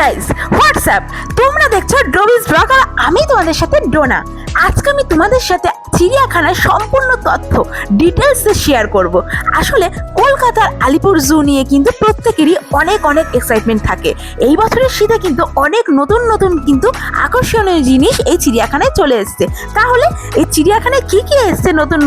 Guys, WhatsApp, তোমরা দেখছো ডোবিস blog আর আমি তোমাদের সাথে ডোনা। আজকে আমি তোমাদের সাথে চিড়িয়াখানার সম্পূর্ণ তথ্য ডিটেলসে শেয়ার করব। আসলে কলকাতার আলিপুর জু নিয়ে কিন্তু প্রত্যেকেরই অনেক এক্সাইটমেন্ট থাকে। এই বছরের শীতে কিন্তু অনেক নতুন কিন্তু আকর্ষণীয় জিনিস এই চিড়িয়াখানায় চলে এসছে। তাহলে এই চিড়িয়াখানায় কি এসছে নতুন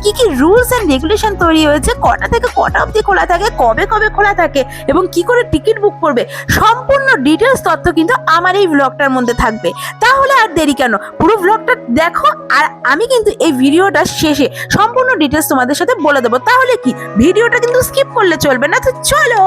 কি রুলস অ্যান্ড রেগুলেশন তৈরি হয়েছে, কটা থেকে কটা অবধি খোলা থাকে, কবে খোলা থাকে এবং কি করে টিকিট বুক করবে, সম্পূর্ণ ডিটেলস তথ্য কিন্তু আমার এই ব্লগটার মধ্যে থাকবে। তাহলে আর দেরি কেন, পুরো ব্লগটা দেখো। আর আমি কিন্তু এই ভিডিওটা শেষে সম্পূর্ণ ডিটেলস তোমাদের সাথে বলে দেবো। তাহলে কি ভিডিওটা কিন্তু স্কিপ করলে চলবে না। তো চলো,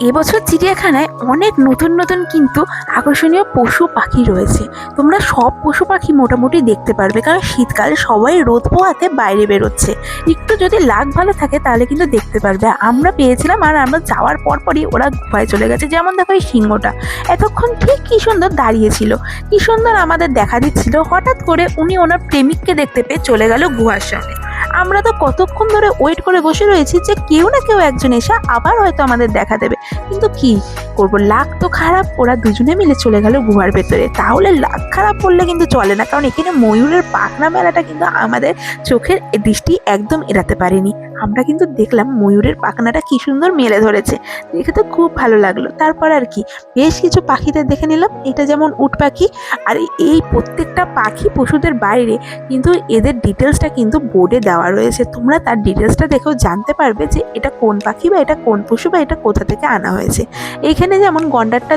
এবছর চিড়িয়াখানায় অনেক নতুন কিন্তু আকর্ষণীয় পশু পাখি রয়েছে। তোমরা সব পশু পাখি মোটামুটি দেখতে পারবে, কারণ শীতকালে সবাই রোদ পোহাতে বাইরে বেরোচ্ছে। একটু যদি লাক ভালো থাকে তাহলে কিন্তু দেখতে পারবে। আমরা পেয়েছিলাম, আর আমরা যাওয়ার পরই ওরা গুহায় চলে গেছে। যেমন দেখো এই সিংহটা এতক্ষণ ঠিক কি সুন্দর দাঁড়িয়েছিল, কি সুন্দর আমাদের দেখা দিচ্ছিল। হঠাৎ করে উনি ওনার প্রেমিককে দেখতে পেয়ে চলে গেল গুহার সামনে। আমরা তো কতক্ষণ ধরে ওয়েট করে বসে রয়েছি যে কেউ না কেউ একজন এসে আবার হয়তো আমাদের দেখা দেবে, কিন্তু কি করবো, লাক তো খারাপ, ওরা দুজনে মিলে চলে গেল গুহার ভেতরে। তাহলে লাক খারাপ করলে কিন্তু চলে না, কারণ এখানে ময়ূরের পাখনা মেলাটা কিন্তু আমাদের চোখের দৃষ্টি একদম এড়াতে পারেনি। আমরা কিন্তু দেখলাম ময়ূরের পাখনাটা কি সুন্দর মেলে ধরেছে, দেখে তো খুব ভালো লাগলো। তারপর আর কি বেশ কিছু পাখিদের দেখে নিলাম। এটা যেমন উট পাখি, আর এই প্রত্যেকটা পাখি পশুদের বাইরে কিন্তু এদের ডিটেলসটা কিন্তু বোর্ডে দেওয়া রয়েছে। তোমরা তার ডিটেলসটা দেখেও জানতে পারবে যে এটা কোন পাখি বা এটা কোন পশু বা এটা কোথা থেকে আনা হয়েছে। এইখানে যেমন গন্ডারটা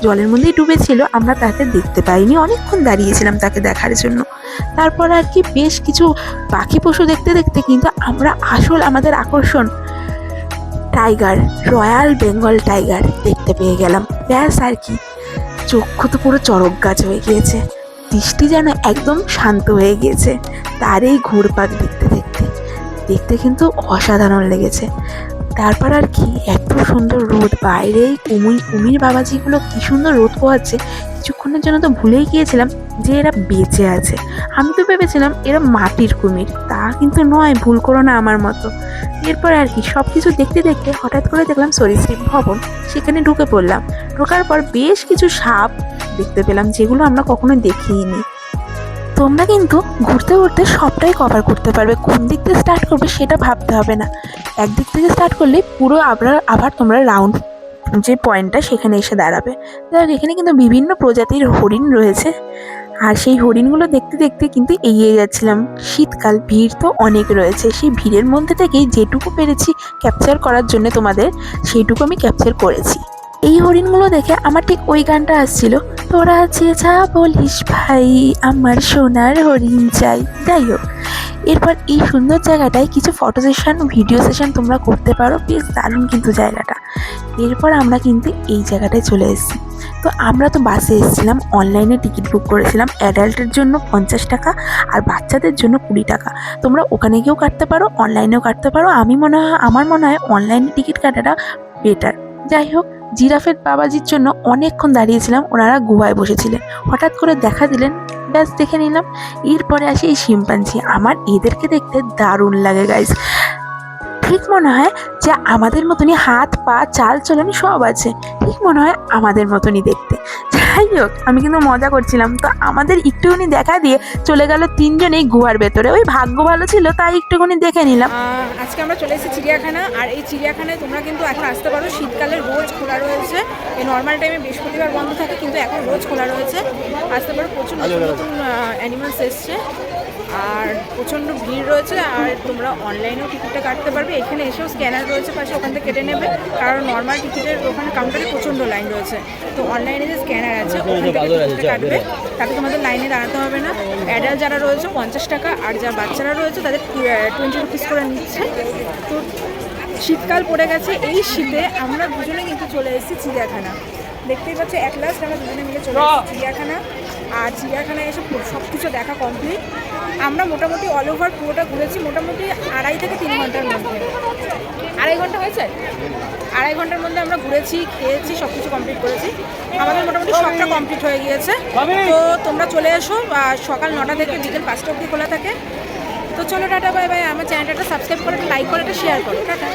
জলের মধ্যেই ডুবেছিল, আমরা তাকে দেখতে পাইনি, অনেকক্ষণ দাঁড়িয়েছিলাম তাকে দেখার জন্য। তারপর আর কি বেশ কিছু পাখি পশু দেখতে কিন্তু আমরা আমাদের আকর্ষণ টাইগার, রয়্যাল বেঙ্গল টাইগার দেখতে পেয়ে গেলাম। ব্যাস আর কি, চক্ষু তো পুরো চড়ক গাছ হয়ে গিয়েছে, দৃষ্টি যেন একদম শান্ত হয়ে গিয়েছে তার এই ঘুরপাক দেখতে কিন্তু অসাধারণ লেগেছে। তারপর আর কি এত সুন্দর রোদ, বাইরে কুমির বাবাজিগুলো কি সুন্দর রোদ পোহাচ্ছে। কিছুক্ষণের জন্য তো ভুলেই গিয়েছিলাম যে এরা বেঁচে আছে। আমি তো ভেবেছিলাম এরা মাটির কুমির, তা কিন্তু নয়, ভুল করো না আমার মতো। এরপর আর কি সব কিছু দেখতে হঠাৎ করে দেখলাম সরীসৃপ ভবন, সেখানে ঢুকে পড়লাম। ঢোকার পর বেশ কিছু সাপ দেখতে পেলাম, যেগুলো আমরা কখনো দেখিনি। তোমরা কিন্তু ঘুরতে সবটাই কভার করতে পারবে, কোন দিক থেকে স্টার্ট করবে সেটা ভাবতে হবে না। একদিক থেকে স্টার্ট করলে পুরো আবার তোমরা রাউন্ড যে পয়েন্টটা সেখানে এসে দাঁড়াবে। দেখ এখানে কিন্তু বিভিন্ন প্রজাতির হরিণ রয়েছে, আর সেই হরিণগুলো দেখতে কিন্তু এগিয়ে যাচ্ছিলাম। শীতকাল, ভিড় তো অনেক রয়েছে, সেই ভিড়ের মধ্যে থেকেই যেটুকু পেরেছি ক্যাপচার করার জন্য তোমাদের, সেইটুকু আমি ক্যাপচার করেছি। এই হরিণগুলো দেখে আমার ঠিক ওই গানটা আসছিল, তোরা যে যা বলিস ভাই আমার সোনার হরিণ চাই। যাই হোক, এরপর এই সুন্দর জায়গাটায় কিছু ফটো সেশন, ভিডিও সেশন তোমরা করতে পারো, বেশ দারুণ কিন্তু জায়গাটা। এরপর আমরা কিন্তু এই জায়গাটায় চলে এসেছি। তো আমরা তো বাসে এসেছিলাম, অনলাইনে টিকিট বুক করেছিলাম। অ্যাডাল্টের জন্য 50 টাকা আর বাচ্চাদের জন্য 20 টাকা। তোমরা ওখানে গিয়েও কাটতে পারো, অনলাইনেও কাটতে পারো। আমার মনে হয় অনলাইনে টিকিট কাটাটা বেটার। যাই হোক, জিরাফের বাবাজির জন্য অনেকক্ষণ দাঁড়িয়েছিলাম, ওনারা গুহায় বসেছিলেন, হঠাৎ করে দেখা দিলেন, ব্যাস দেখে নিলাম। এরপরে আসে এই শিম্পাঞ্জি, আমার এদেরকে দেখতে দারুণ লাগে গাইজ। ঠিক মনে হয় যে আমাদের মতনই হাত পা চাল চলন সব আছে, ঠিক মনে হয় আমাদের মতনই দেখতে। যাই হোক, আমি কিন্তু মজা করছিলাম। তো আমাদের একটুখানি দেখা দিয়ে চলে গেল তিনজনেই গুহার ভেতরে। ওই ভাগ্য ভালো ছিল তাই একটুখানি দেখে নিলাম। আজকে আমরা চলে এসেছি চিড়িয়াখানা, আর এই চিড়িয়াখানায় তোমরা কিন্তু এখন আসতে পারো। শীতকালে রোজ খোলা রয়েছে, এই নর্মাল টাইমে বৃহস্পতিবার বন্ধ থাকে, কিন্তু এখন রোজ খোলা রয়েছে। আসতে পারো, প্রচুর নতুন অ্যানিমালস এসছে আর প্রচণ্ড ভিড় রয়েছে। আর তোমরা অনলাইনেও টিকিটটা কাটতে পারবে, এখানে এসেও স্ক্যানার রয়েছে পাশে, ওখান থেকে কেটে নেবে, কারণ নর্মাল টিকিটের ওখানে কাউন্টারে প্রচণ্ড লাইন রয়েছে। তো অনলাইনে যে স্ক্যানার আছে ওখান থেকে টিকিটটা কাটবে, তাতে তোমাদের লাইনে দাঁড়াতে হবে না। অ্যাডাল্ট যারা রয়েছে 50 টাকা, আর যারা বাচ্চারা রয়েছে তাদের 20 রুপিস করে নিচ্ছে। তো শীতকাল পড়ে গেছে, এই শীতে আমরা দুজনে কিন্তু চলে এসেছি চিড়িয়াখানা। দেখতেই পাচ্ছি এক লাস্ট আমরা দুজনে মিলে চলে এসেছি চিড়িয়াখানা। আর চিড়িয়াখানায় এসে সব কিছু দেখা কমপ্লিট। আমরা মোটামুটি অল ওভার পুরোটা ঘুরেছি মোটামুটি 2.5 থেকে 3 ঘন্টার মধ্যে। 2.5 ঘন্টা হয়েছে, 2.5 ঘন্টার মধ্যে আমরা ঘুরেছি, খেয়েছি, সব কিছু কমপ্লিট করেছি। আমাদের মোটামুটি সবটা কমপ্লিট হয়ে গিয়েছে। তো তোমরা চলে এসো, সকাল 9টা থেকে বিকেল 5টা অবধি খোলা থাকে। তো চলো, টাটা, বাই বাই। আমার চ্যানেলটা সাবস্ক্রাইব করে, লাইক করে, শেয়ার করো, টাটা।